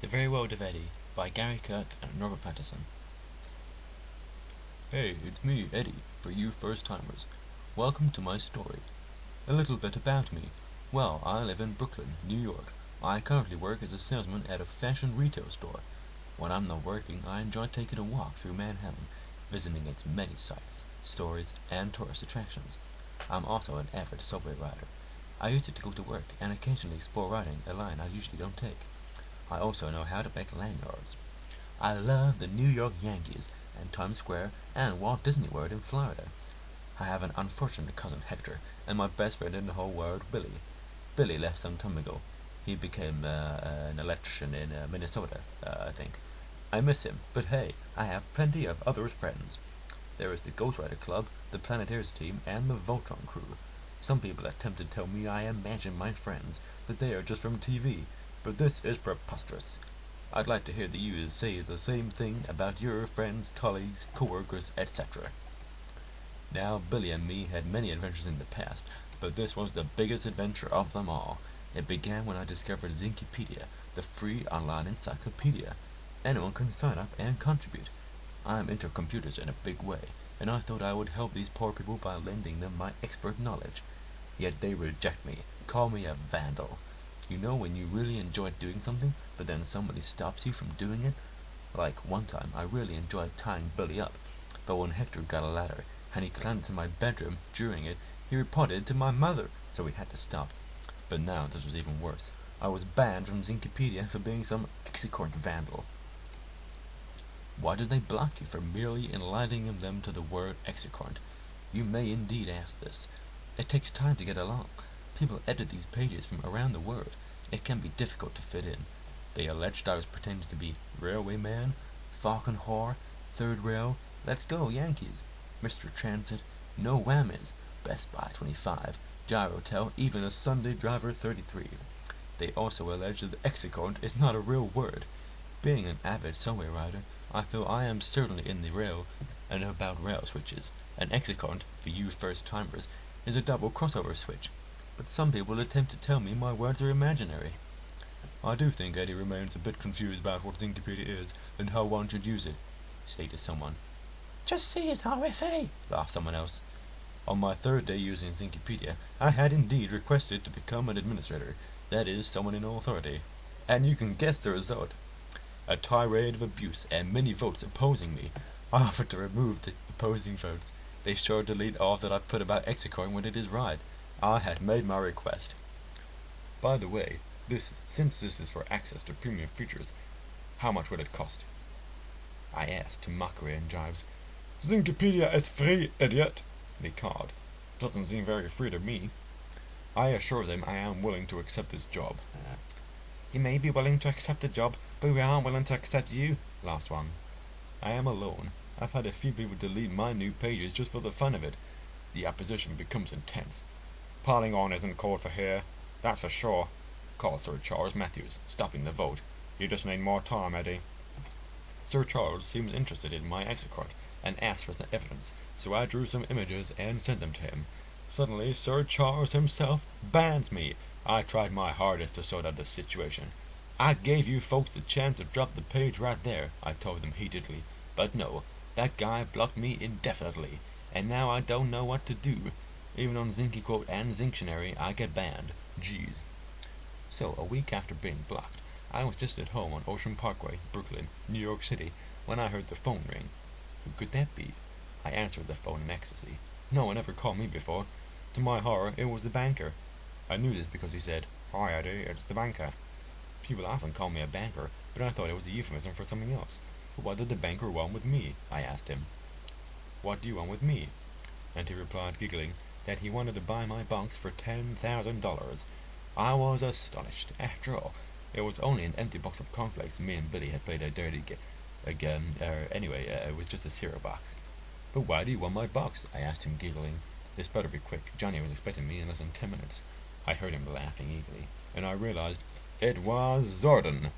The Very World of Eddie by Gary Kirk and Robert Paterson. Hey, it's me, Eddie, for you first-timers. Welcome to my story. A little bit about me. Well, I live in Brooklyn, New York. I currently work as a salesman at a fashion retail store. When I'm not working, I enjoy taking a walk through Manhattan, visiting its many sights, stories, and tourist attractions. I'm also an avid subway rider. I use it to go to work and occasionally explore riding a line I usually don't take. I also know how to make lanyards. I love the New York Yankees and Times Square and Walt Disney World in Florida. I have an unfortunate cousin Hector and my best friend in the whole world, Billy. Billy left some time ago. He became an electrician in Minnesota, I think. I miss him, but hey, I have plenty of other friends. There is the Ghost Rider Club, the Planeteers team, and the Voltron crew. Some people attempt to tell me I imagine my friends, that they are just from TV, but this is preposterous. I'd like to hear the you say the same thing about your friends, colleagues, co-workers, etc. Now, Billy and me had many adventures in the past, but this was the biggest adventure of them all. It began when I discovered Xinkipedia, the free online encyclopedia. Anyone can sign up and contribute. I am into computers in a big way, and I thought I would help these poor people by lending them my expert knowledge. Yet they reject me, call me a vandal. You know when you really enjoy doing something, but then somebody stops you from doing it? Like one time I really enjoyed tying Billy up, but when Hector got a ladder, and he climbed into my bedroom during it, he reported it to my mother, so we had to stop. But now this was even worse. I was banned from Xinkipedia for being some execorant vandal. Why did they block you for merely enlightening them to the word execorant? You may indeed ask this. It takes time to get along. People edit these pages from around the world. It can be difficult to fit in. They alleged I was pretending to be Railway Man, Falcon Whore, Third Rail, Let's Go Yankees, Mr. Transit, No Whammies, Best Buy 25, Gyrotel, even a Sunday Driver 33. They also allege that execorant is not a real word. Being an avid subway rider, I feel I am certainly in the rail and about rail switches. An execorant, for you first-timers, is a double crossover switch. But some people attempt to tell me my words are imaginary. I do think Eddie remains a bit confused about what Xinkipedia is and how one should use it, stated someone. Just see his RFA, laughed someone else. On my third day using Xinkipedia, I had indeed requested to become an administrator, that is, someone in authority. And you can guess the result. A tirade of abuse and many votes opposing me. I offered to remove the opposing votes. They sure delete all that I put about execorant when it is right. I had made my request. By the way, since this is for access to premium features, how much would it cost? I asked to mockery and jibes. Xinkipedia is free, idiot! They called. Doesn't seem very free to me. I assured them I am willing to accept this job. You may be willing to accept the job, but we aren't willing to accept you, laughed one. I am alone. I've had a few people delete my new pages just for the fun of it. The opposition becomes intense. Piling on isn't called for here, that's for sure, called Sir Charles Matthews, stopping the vote. You just need more time, Eddie. Sir Charles seems interested in my execorant, and asked for some evidence, so I drew some images and sent them to him. Suddenly, Sir Charles himself bans me. I tried my hardest to sort out the situation. I gave you folks a chance to drop the page right there, I told them heatedly, but no, that guy blocked me indefinitely, and now I don't know what to do. Even on XinkiQuote and Xinctionary, I get banned. Jeez. So, a week after being blocked, I was just at home on Ocean Parkway, Brooklyn, New York City, when I heard the phone ring. Who could that be? I answered the phone in ecstasy. No one ever called me before. To my horror, it was the banker. I knew this because he said, "Hi, Eddie, it's the banker." People often call me a banker, but I thought it was a euphemism for something else. But what did the banker want with me? I asked him. What do you want with me? And he replied, giggling, that he wanted to buy my box for $10,000. I was astonished. After all, it was only an empty box of cornflakes me and Billy had played a dirty anyway, it was just a cereal box. But why do you want my box? I asked him, giggling. This better be quick. Johnny was expecting me in less than 10 minutes. I heard him laughing eagerly, and I realized it was Zordon.